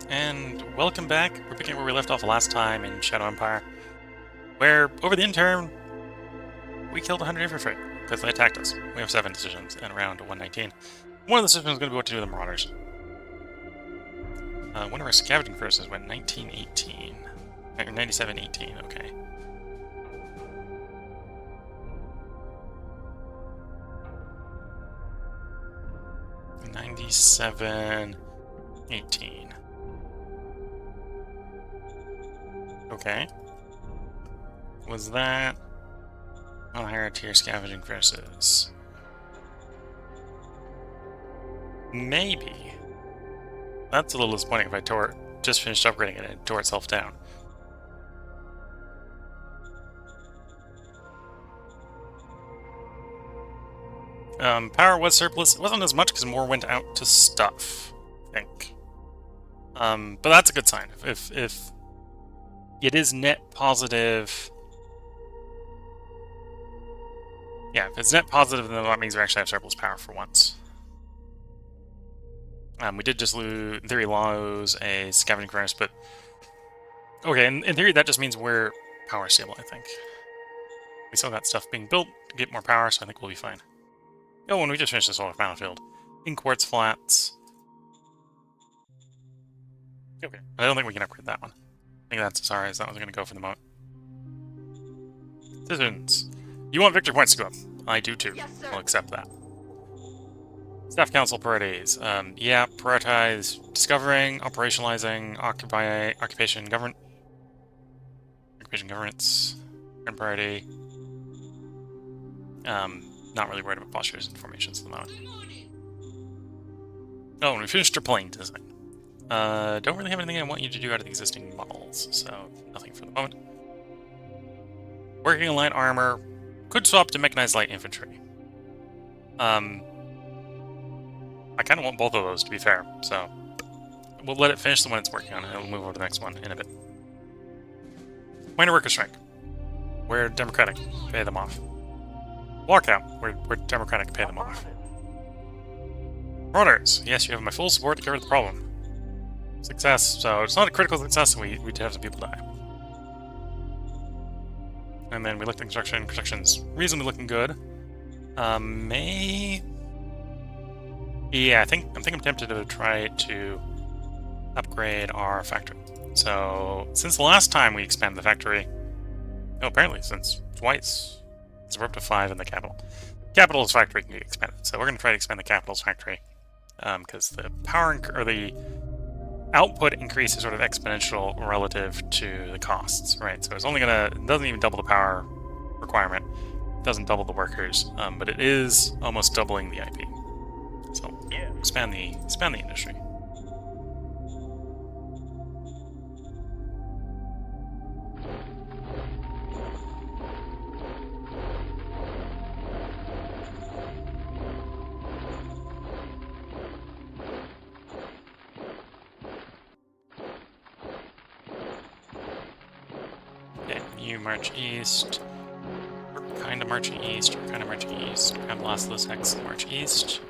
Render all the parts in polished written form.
And welcome back. We're picking up where we left off last time in Shadow Empire, where, over the intern, we killed 100 infantry, because they attacked us. We have 7 decisions in round 119. One of the decisions is going to be what to do with the Marauders. One of our scavenging forces went 1918. Or 9718, okay. $97.18. Okay. Was that on higher tier scavenging forces? Maybe. That's a little disappointing if I just finished upgrading it and it tore itself down. Power was surplus. It wasn't as much because more went out to stuff, I think. But that's a good sign. If it is net positive... Yeah, if it's net positive, then that means we actually have surplus power for once. We did just lose, in theory, lose a scavenging furnace, but... Okay, in theory, that just means we're power stable, I think. We still got stuff being built to get more power, so I think we'll be fine. Oh, and we just finished this solar battlefield. In quartz flats. Okay, I don't think we can upgrade that one. I think that's as far as that was going to go for the moment. Citizens, you want victory points to go up? I do too. Yes, sir. I'll accept that. Staff Council priorities. Yeah, prioritize discovering, operationalizing, occupation governance. Current priority. Not really worried about postures and formations at the moment. Oh, and we finished our plane design. Don't really have anything I want you to do out of the existing models, so nothing for the moment. Working in light armor. Could swap to mechanized light infantry. I kind of want both of those, to be fair, so we'll let it finish the one it's working on, and we'll move over to the next one in a bit. Minor worker strike. We're democratic. Pay them off. Walkout. We're democratic. Pay them off. Marauders. Yes, you have my full support to cover the problem. Success. So it's not a critical success, we did have some people die. And then we looked at construction. Construction's reasonably looking good. Yeah, I think I'm tempted to try to upgrade our factory. So since the last time we expanded the factory, apparently since twice, so we're up to 5 in the capital. Capital's factory can be expanded, so we're going to try to expand the capital's factory because the power or the output increase is sort of exponential relative to the costs, right? So it's only it doesn't even double the power requirement, it doesn't double the workers, but it is almost doubling the IP. So yeah, expand the industry. Okay, you march east. We're kind of marching east. Grab Los Los Hex and march east.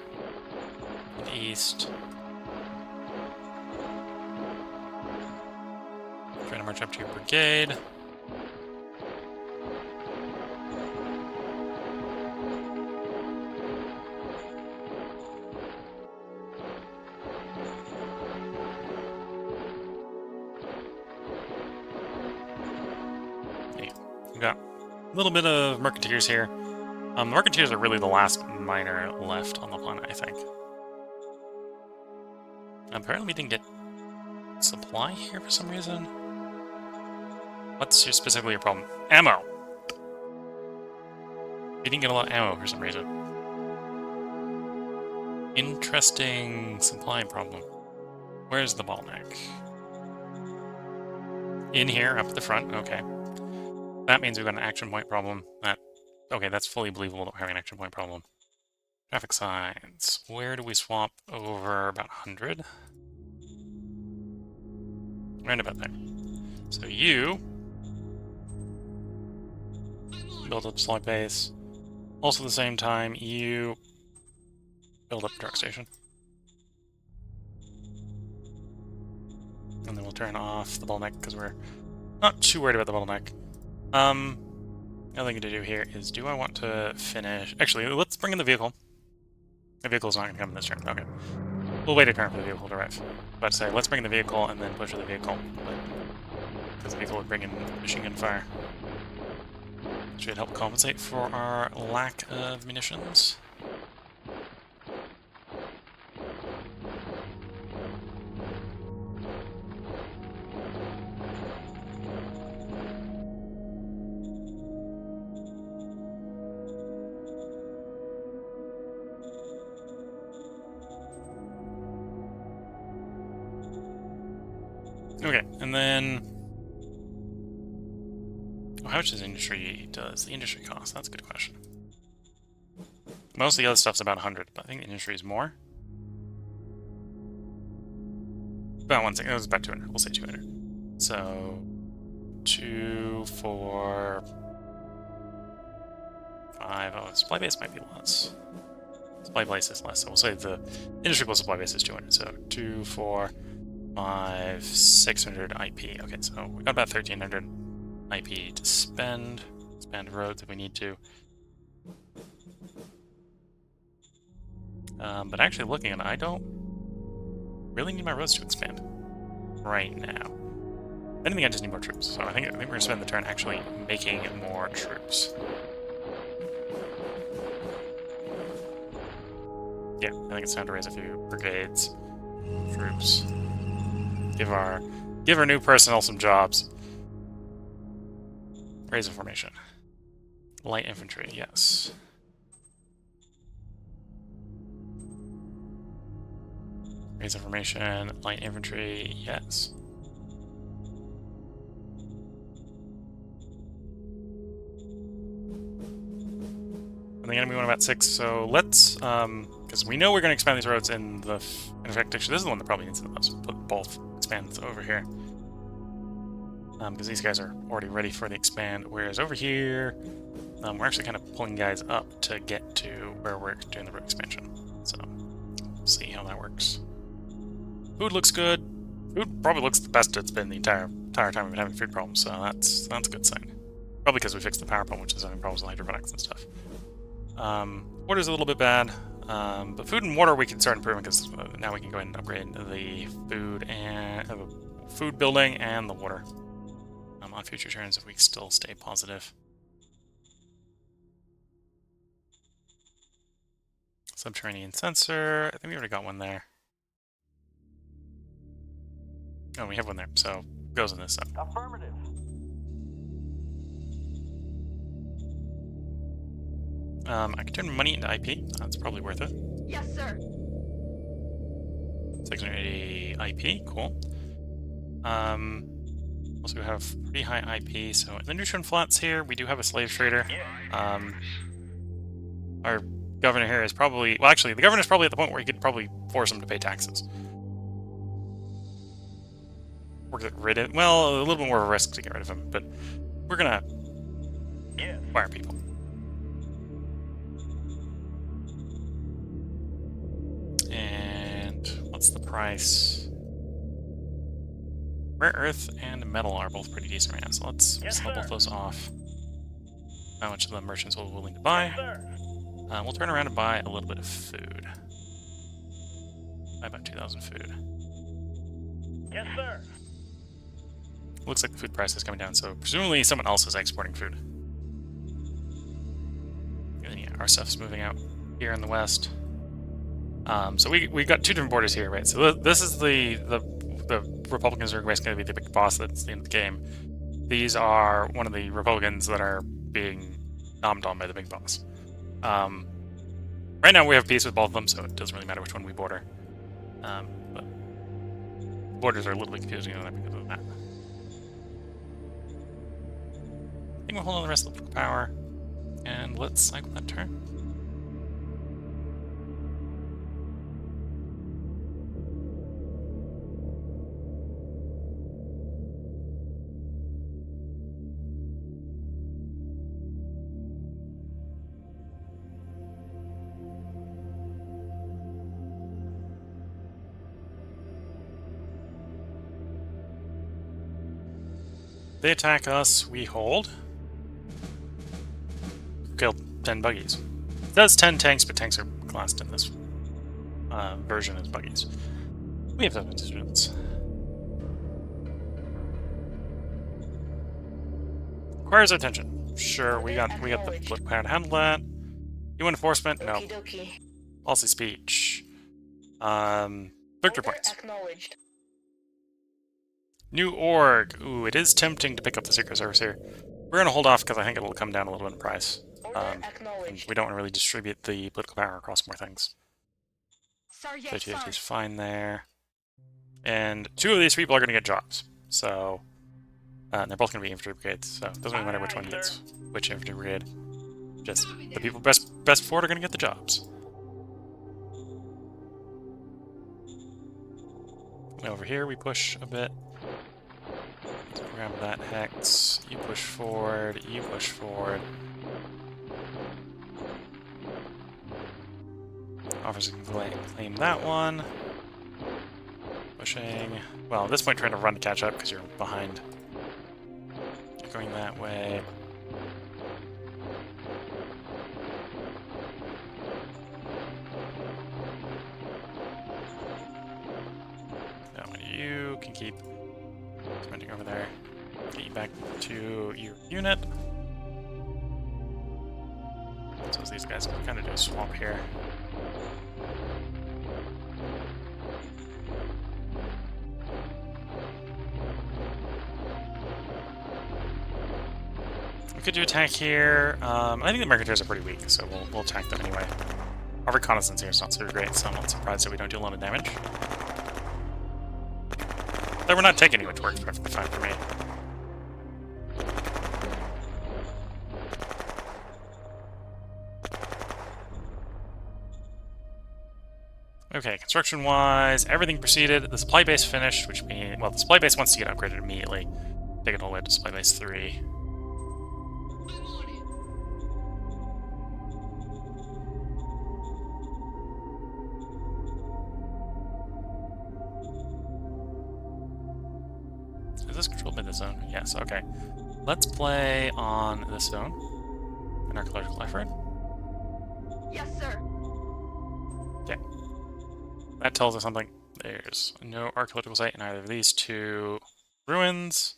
East. Trying to march up to your brigade. Okay, we've got a little bit of Mercanteers here. The Mercanteers are really the last miner left on the planet, I think. Apparently we didn't get supply here for some reason. What's specifically your problem? Ammo! We didn't get a lot of ammo for some reason. Interesting supply problem. Where's the bottleneck? In here, up at the front, okay. That means we've got an action point problem. Okay, that's fully believable that we're having an action point problem. Traffic signs. Where do we swap over? About 100? Right about there. So you build up slot base. Also at the same time, you build up a truck station. and then we'll turn off the bottleneck because we're not too worried about the bottleneck. Another thing to do here is, do I want to finish... Actually, let's bring in the vehicle. The vehicle's not going to come in this turn. Okay. We'll wait a turn for the vehicle to arrive. But say, let's bring in the vehicle and then push the vehicle. Because the vehicle would bring in machine gun fire. Should help compensate for our lack of munitions. Okay, and then... how much does the industry cost? That's a good question. Most of the other stuff's about 100, but I think the industry is more. About 1 second, it was about 200. We'll say 200. So 2, 4, 5. Oh, supply base might be less. Supply base is less, so we'll say the industry plus supply base is 200. So 2, 4, 5, 600 IP. Okay, so we got about 1,300 IP to spend. Expand roads if we need to. But actually looking at it, I don't really need my roads to expand right now. I think I just need more troops, so I think we're going to spend the turn actually making more troops. Yeah, I think it's time to raise a few brigades, troops. Give our new personnel some jobs. Raise a formation. Light infantry, yes. Raise a formation, light infantry, yes. And the enemy won about 6, so let's, because we know we're going to expand these roads in the... In fact, actually, this is the one that probably needs the most. Put both expands over here. Because these guys are already ready for the expand, whereas over here, we're actually kind of pulling guys up to get to where we're doing the road expansion. So, we'll see how that works. Food looks good. Food probably looks the best it's been the entire time we've been having food problems, so that's a good sign. Probably because we fixed the power pump, which is having problems with hydroponics and stuff. Water's a little bit bad, but food and water we can start improving because now we can go ahead and upgrade the food and food building and the water on future turns if we still stay positive. Subterranean sensor. I think we already got one there. Oh, we have one there, so it goes in this side. Affirmative. I can turn money into IP. That's probably worth it. Yes, sir. 680 IP, cool. Also we have pretty high IP, so in the neutron flats here, we do have a slave trader. Our governor here is probably... Well, actually, the governor's probably at the point where he could probably force him to pay taxes. Or get rid of... Well, a little bit more of a risk to get rid of him, but we're gonna fire people. And what's the price? Rare earth and metal are both pretty decent right now, so let's sell both those off. How much of the merchants will be willing to buy? We'll turn around and buy a little bit of food. Buy about 2,000 food. Yes, sir. Looks like the food price is coming down, so presumably someone else is exporting food. And then, yeah, our stuff's moving out here in the west. So we got two different borders here, right? So this is the Republicans are basically going to be the big boss that's the end of the game. These are one of the Republicans that are being nommed on by the big boss. Right now we have peace with both of them, so it doesn't really matter which one we border. But borders are a little bit confusing because of that. I think we'll hold on the rest of the political power, and let's cycle that turn. They attack us, we hold. Killed 10 buggies. It does 10 tanks, but tanks are classed in this version as buggies. We have 7 students. Requires attention. Sure, we got the political power to handle that. You want enforcement? No. Policy speech. Victory points. New org. Ooh, it is tempting to pick up the Secret Service here. We're going to hold off because I think it will come down a little bit in price. And we don't want to really distribute the political power across more things. So TFT is fine there. And 2 of these people are going to get jobs. So, and they're both going to be infantry brigades. So it doesn't really matter which one gets which infantry brigade. Just the people best for it are going to get the jobs. And over here we push a bit. So grab that hex. You push forward. You push forward. Officers can claim that one. Pushing. Well, at this point, trying to run to catch up because you're behind. You're going that way. Now you can keep sprinting over there. Get you back to your unit. So these guys can kind of do a swamp here. We could do attack here. I think the Mercantiles are pretty weak, so we'll attack them anyway. Our reconnaissance here is not super great, so I'm not surprised that we don't do a lot of damage. Though we're not taking any, which works perfectly fine for me. Okay, construction-wise, everything proceeded. The supply base finished, which means... Well, the supply base wants to get upgraded immediately. Take it all the way to supply base 3. Is this controlled by this zone? Yes, okay. Let's play on this zone. An archaeological effort. Yes, sir. Okay. That tells us something. There's no archaeological site in either of these 2 ruins,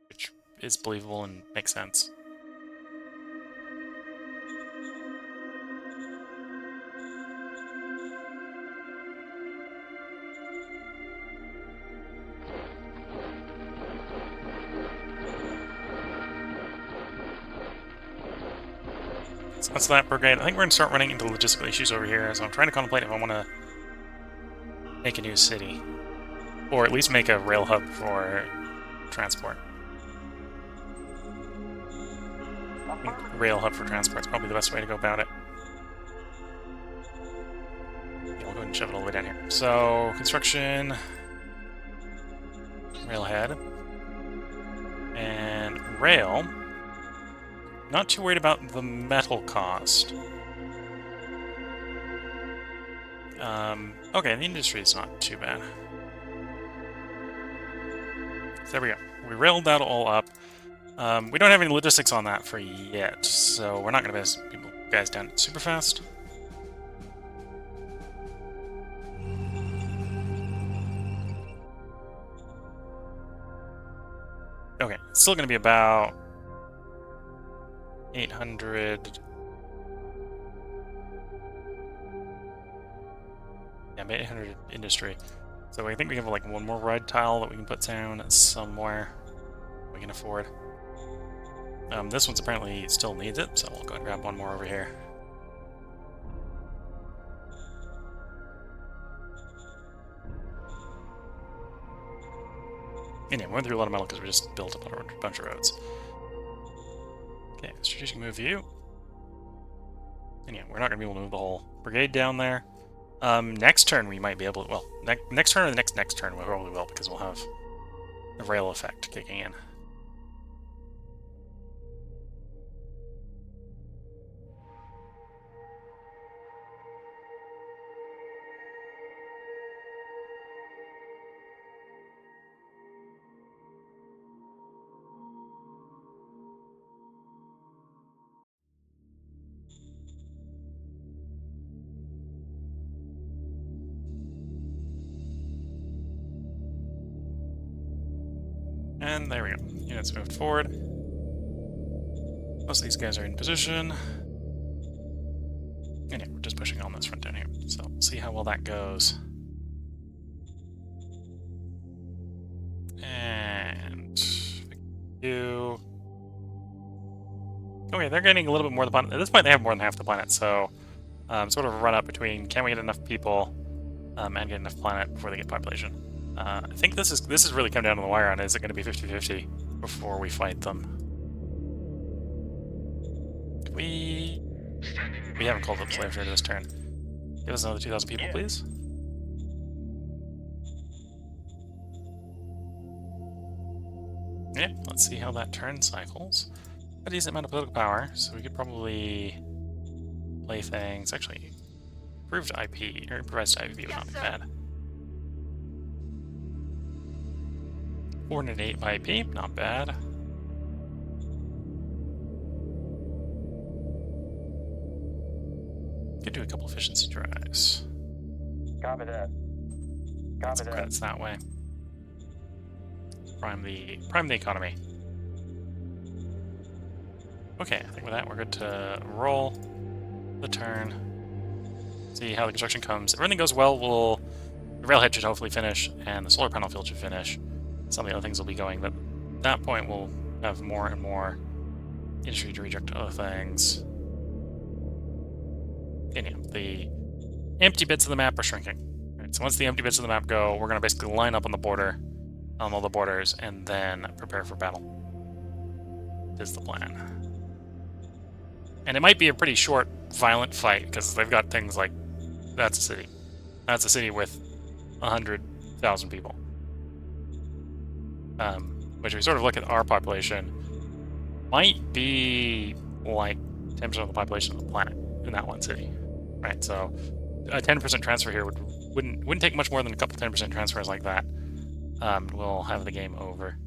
which is believable and makes sense. So that's that brigade. I think we're going to start running into logistical issues over here, so I'm trying to contemplate if I want to make a new city. Or at least make a rail hub for transport. I think rail hub for transport is probably the best way to go about it. Yeah, we'll go ahead and shove it all the way down here. So, construction... Railhead. And rail... Not too worried about the metal cost. Okay, the industry is not too bad. So there we go. We railed that all up. We don't have any logistics on that for yet, so we're not going to base people guys down super fast. Okay, it's still going to be about 800. Yeah, 800 industry. So I think we have like one more ride tile that we can put down somewhere we can afford. This one's apparently still needs it, so we'll go and grab one more over here. And yeah, we went through a lot of metal because we just built up a bunch of roads. Okay, strategic move view. And yeah, we're not going to be able to move the whole brigade down there. Next turn we might be able to... Well, next turn or the next turn we probably will, because we'll have a rail effect kicking in. And there we go. Units moved forward. Most of these guys are in position. And yeah, we're just pushing on this front down here. So we'll see how well that goes. And you. Okay, they're getting a little bit more than the planet. At this point, they have more than half the planet, so sort of a run up between can we get enough people and get enough planet before they get population. I think this is really come down to the wire on is it going to be 50-50 before we fight them. We haven't called up slave trade this turn. Give us another 2,000 people, please. Yeah, let's see how that turn cycles. A decent amount of political power, so we could probably play things. Actually, improved IP, or improvised IP would not be bad. 408 by IP, not bad. Could do a couple efficiency drives. Copy that. Get some credits that way. Prime the economy. Okay, I think with that we're good to roll the turn. See how the construction comes. If everything goes well, the railhead should hopefully finish, and the solar panel field should finish. Some of the other things will be going, but at that point we'll have more and more industry to reject other things. And yeah, the empty bits of the map are shrinking. Right, so once the empty bits of the map go, we're going to basically line up on the border, on all the borders, and then prepare for battle. Is the plan. And it might be a pretty short, violent fight, because they've got things like, that's a city. That's a city with 100,000 people. Which, if we sort of look at our population, might be like 10% of the population of the planet in that one city. Right, so a 10% transfer here wouldn't take much more than a couple 10% transfers like that. We'll have the game over.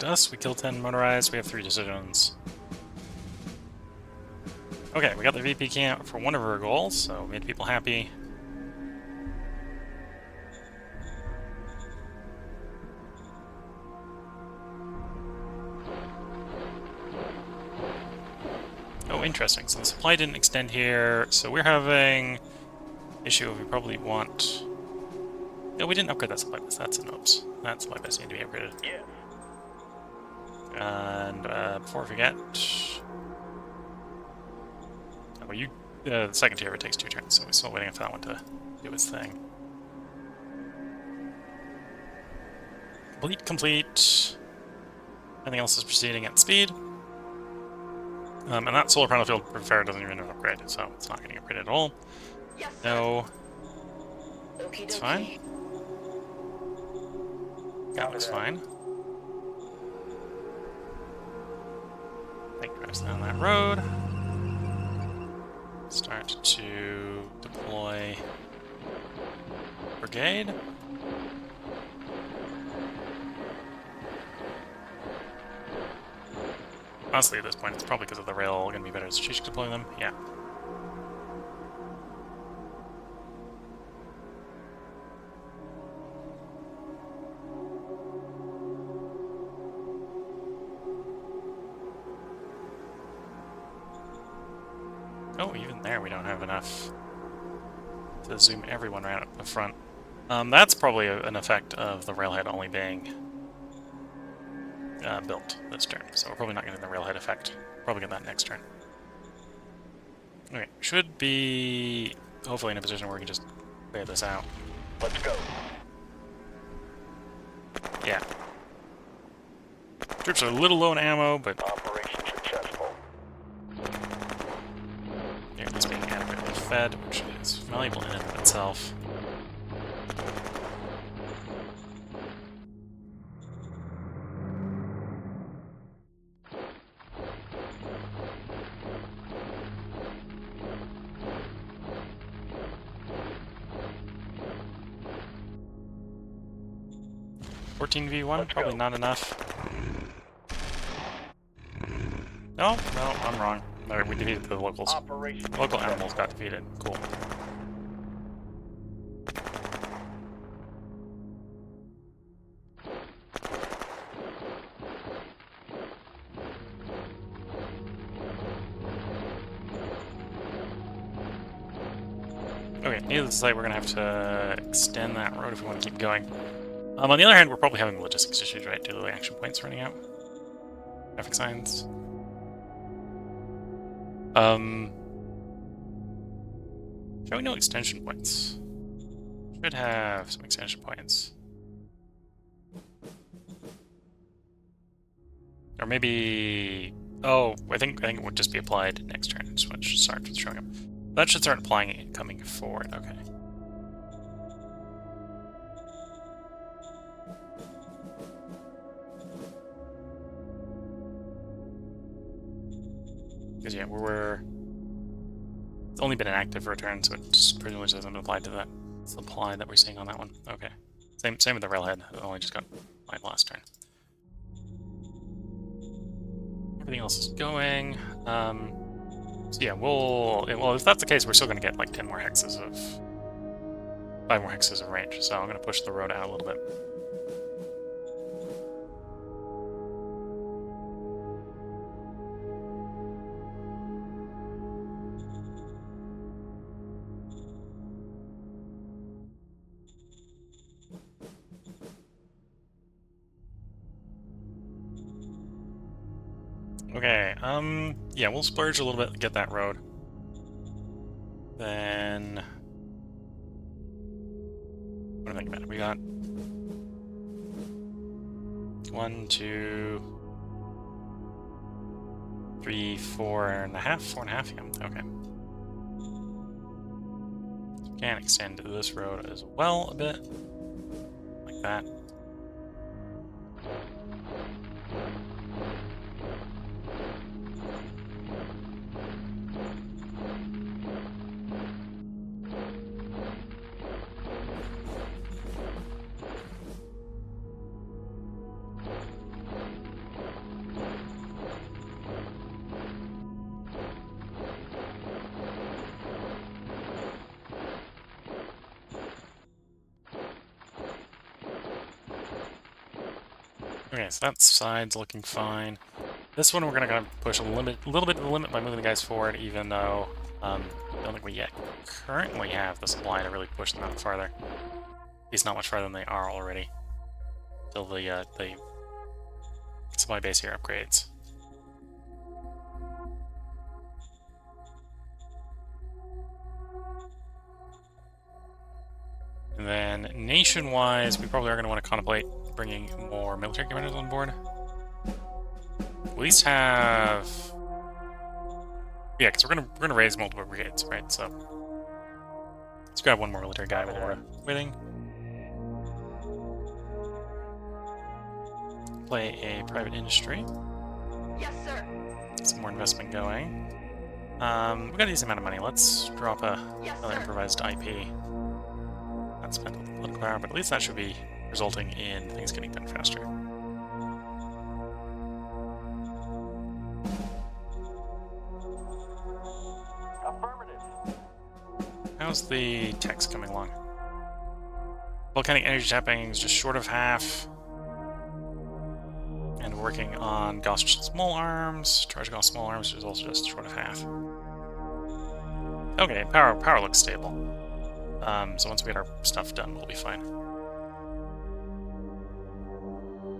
Us, we kill 10 motorized, we have 3 decisions. Okay, we got the VP camp for one of our goals, so made people happy. Oh, interesting. So the supply didn't extend here, so we're having issue we probably want. No, we didn't upgrade that supply base. That's an oops. That supply base needed to be upgraded. Yeah. And before I forget, well, the second tier it takes 2 turns, so we're still waiting for that one to do its thing. Complete. Everything else is proceeding at speed. And that solar panel field prepared doesn't even upgrade, so it's not getting upgraded at all. Yes, sir. No. Okie It's dokie. fine. That looks fine. Take drives down that road. Start to deploy brigade. Honestly, at this point, it's probably because of the rail going to be better. So she should deploy them. Yeah. Oh, even there we don't have enough to zoom everyone right up the front. That's probably an effect of the railhead only being built this turn, so we're probably not getting the railhead effect. Probably get that next turn. Okay, should be hopefully in a position where we can just clear this out. Let's go. Yeah. Troops are a little low in ammo, but Operation successful. it's being adequately fed, which is valuable in and of itself. 14v1, Let's probably go. not enough. No, no, I'm wrong. Alright, we defeated the locals. Operation Local animals got defeated. Cool. Okay, needless to say, we're gonna have to extend that road if we want to keep going. On the other hand, we're probably having logistics issues, right? Due to the action points running out. Traffic signs. Showing no extension points. Should have some extension points. Or maybe... Oh, I think it would just be applied next turn. So it should start showing up. That should start applying it coming forward. Okay. Because yeah, it's only been inactive for a turn, so it just pretty much doesn't apply to that supply that we're seeing on that one. Okay. Same with the railhead. It only just got applied last turn. Everything else is going. So yeah, well, if that's the case, we're still going to get like 5 more hexes of range. So I'm going to push the road out a little bit. Okay, yeah, we'll splurge a little bit to get that road. Then... What do I think about it? We got... 1, 2... 3, 4.5? 4.5? Yeah, okay. So we can extend this road as well a bit. Like that. Okay, so that side's looking fine. This one we're gonna kind of push a little bit of the limit by moving the guys forward, even though I don't think we yet currently have the supply to really push them out farther. At least not much farther than they are already. Till the supply base here upgrades. And then nation-wise, we probably are going to want to contemplate bringing more military commanders on board. At least have... Yeah, because we're gonna raise multiple brigades, right? So let's grab one more military guy while we're waiting. Play a private industry. Yes, sir. Get some more investment going. We got a decent amount of money. Let's drop another improvised IP. Not spend a political power, but at least that should be resulting in things getting done faster. Affirmative. How's the text coming along? Volcanic energy tapping is just short of half. And we're working on Gauss small arms. Charge Gauss small arms is also just short of half. Okay, power looks stable. So once we get our stuff done, we'll be fine.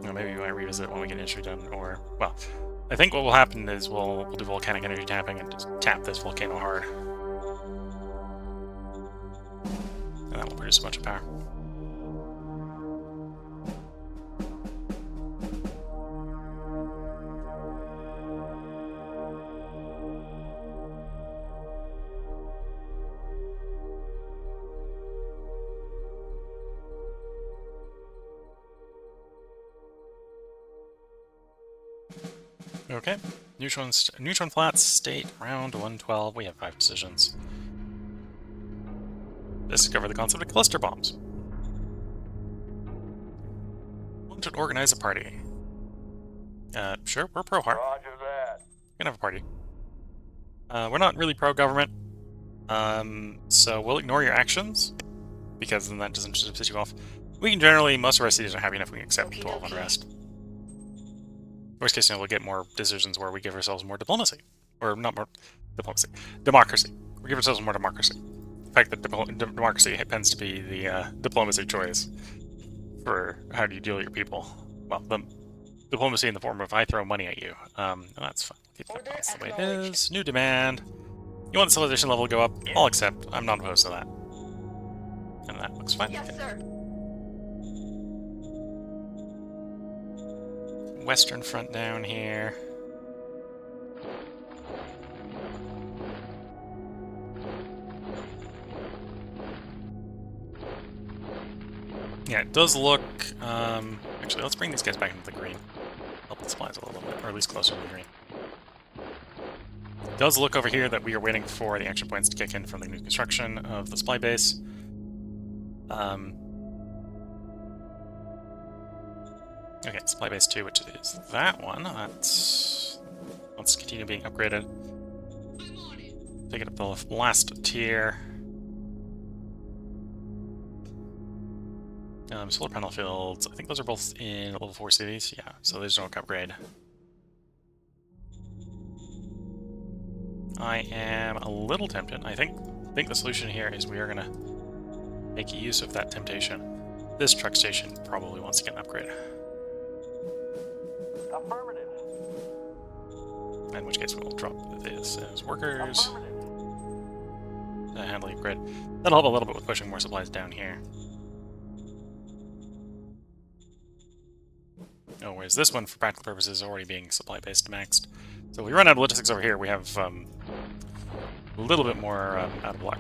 Well, maybe we might revisit it when we get industry done, or... Well, I think what will happen is we'll do volcanic energy tapping and just tap this volcano hard. And that will produce a bunch of power. Okay, neutron flats, state, round 112. We have 5 decisions. Discover the concept of cluster bombs. To organize a party. Sure, we're pro-heart. Roger that. We can have a party. We're not really pro-government. So we'll ignore your actions, because then that doesn't just piss you off. We can generally, most of our cities are happy enough we can accept 12 unrest. Worst case scenario, we'll get more decisions where we give ourselves more diplomacy. Or not more diplomacy. Democracy. We give ourselves more democracy. The fact that democracy tends to be the diplomacy choice for how do you deal with your people. Well, the diplomacy in the form of I throw money at you. That's fine. Keep that balance the way it is. New demand. You want the civilization level to go up? I'll accept. I'm not opposed to that. And that looks fine. Yes, sir. Western front down here. Yeah, it does look... actually, let's bring these guys back into the green. Help the supplies a little bit, or at least closer to the green. It does look over here that we are waiting for the action points to kick in from the new construction of the supply base. Okay, supply base 2, which is that one. Let's continue being upgraded. Take it up the last tier. Solar panel fields. I think those are both in level 4 cities. Yeah, so there's no upgrade. I am a little tempted. I think the solution here is we are gonna make use of that temptation. This truck station probably wants to get an upgrade. Affirmative. In which case we will drop this as workers. Affirmative. Handling upgrade. That'll help a little bit with pushing more supplies down here. Oh, whereas this one, for practical purposes, is already being supply-based maxed. So if we run out of logistics over here, we have a little bit more out of luck.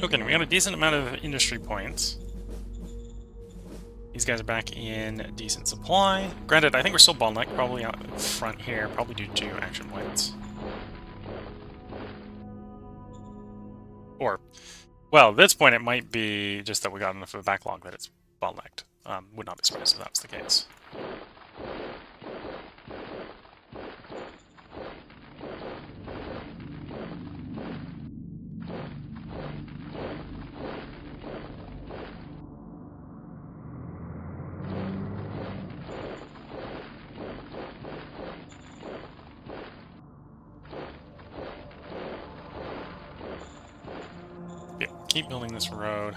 Okay, we got a decent amount of industry points. These guys are back in decent supply. Granted, I think we're still bottlenecked, probably out front here, probably due to action points. Or, well, at this point it might be just that we got enough of a backlog that it's bottlenecked. Would not be surprised if that was the case. Yeah, keep building this road.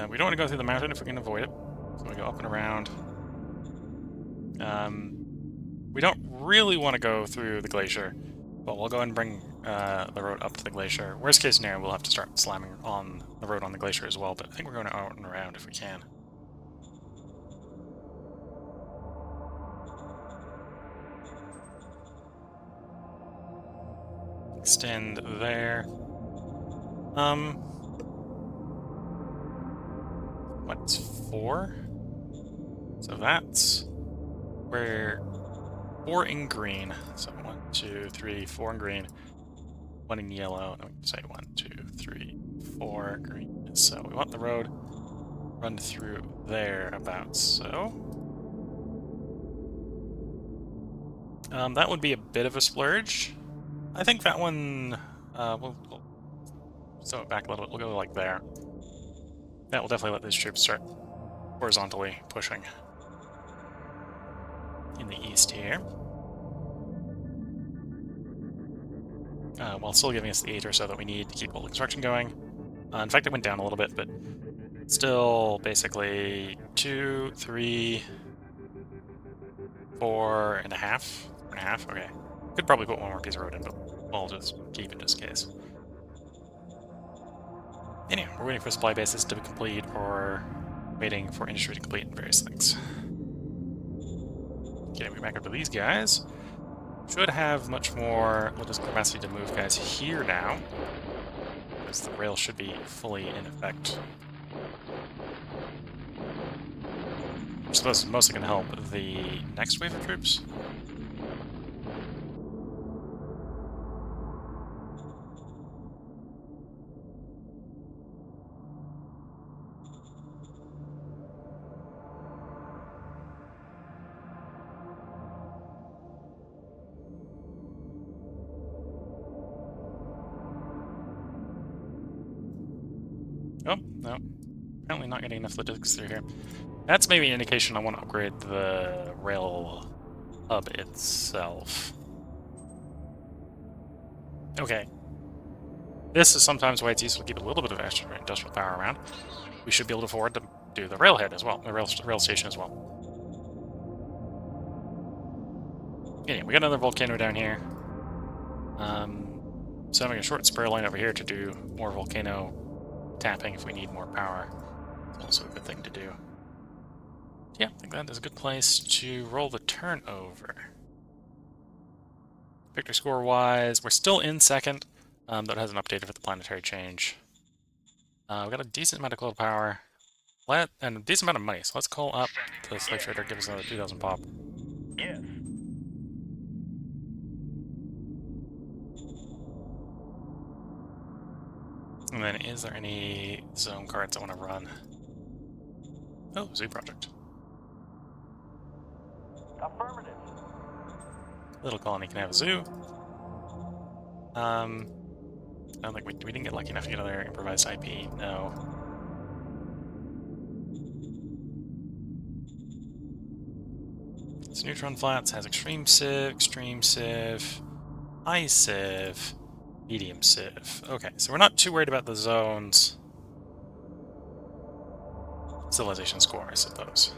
We don't want to go through the mountain if we can avoid it. So we go up and around. We don't really want to go through the glacier, but we'll go ahead and bring the road up to the glacier. Worst case scenario, we'll have to start slamming on the road on the glacier as well, but I think we're going out and around if we can. Extend there. What's 4? So that's where 4 in green. So 1, 2, 3, 4 in green. 1 in yellow. And we can say 1, 2, 3, 4 green. So we want the road run through there about so. That would be a bit of a splurge. I think that one we'll sew it back a little bit. We'll go like there. That will definitely let these troops start horizontally pushing in the east here. While still giving us the 8 or so that we need to keep all the construction going. In fact, it went down a little bit, but still basically 2, 3, 4 and a half. 4 and a half, okay. Could probably put one more piece of road in, but we'll just keep it just in case. Anyway, we're waiting for supply bases to be complete or waiting for industry to complete various things. Getting back up to these guys. Should have much more logistical capacity to move guys here now, because the rail should be fully in effect. I suppose it's mostly going to help the next wave of troops. Oh, no. Apparently not getting enough logistics through here. That's maybe an indication I want to upgrade the rail hub itself. Okay. This is sometimes why it's useful to keep a little bit of extra industrial power around. We should be able to afford to do the railhead as well, the rail station as well. Anyway, we got another volcano down here. So having a short spur line over here to do more volcano tapping if we need more power is also a good thing to do. Yeah, I think that is a good place to roll the turnover. Victory score-wise, we're still in second, though it hasn't updated for the planetary change. We've got a decent amount of global power, and a decent amount of money, so let's call up the slave trader, give us another 2,000 pop. Yes. And then, is there any zone cards I want to run? Oh, Zoo Project. Affirmative. Little colony can have a zoo. I don't think we didn't get lucky enough to get another improvised IP. No. This Neutron Flats has extreme civ, high civ, medium civ. Okay, so we're not too worried about the zones. Civilization score, I suppose.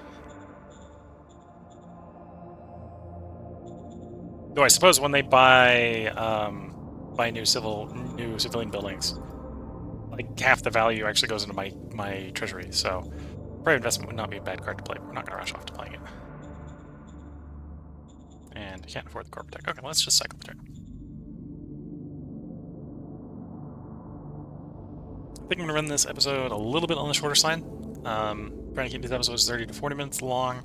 Though I suppose when they buy new civilian buildings, like half the value actually goes into my treasury. So private investment would not be a bad card to play. But we're not going to rush off to playing it. And can't afford the corporate tech. Okay, let's just cycle the turn. I think I'm going to run this episode a little bit on the shorter side. Trying to keep these episodes 30 to 40 minutes long.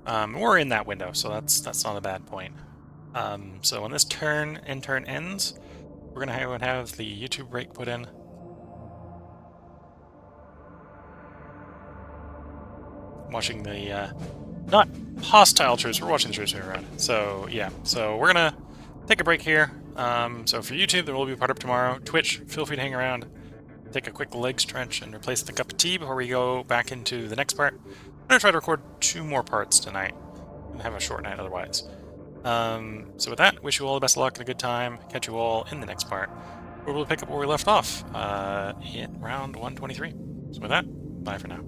We're in that window, so that's not a bad point. So when this turn ends, we're going to have the YouTube break put in. Watching the, not hostile troops, we're watching the troops move around. So, yeah. So we're going to take a break here. So for YouTube, there will be a part up tomorrow. Twitch, feel free to hang around. Take a quick leg stretch and replace the cup of tea before we go back into the next part. I'm going to try to record 2 more parts tonight and have a short night otherwise. So with that, wish you all the best of luck and a good time. Catch you all in the next part, where we'll pick up where we left off in round 123. So with that, bye for now.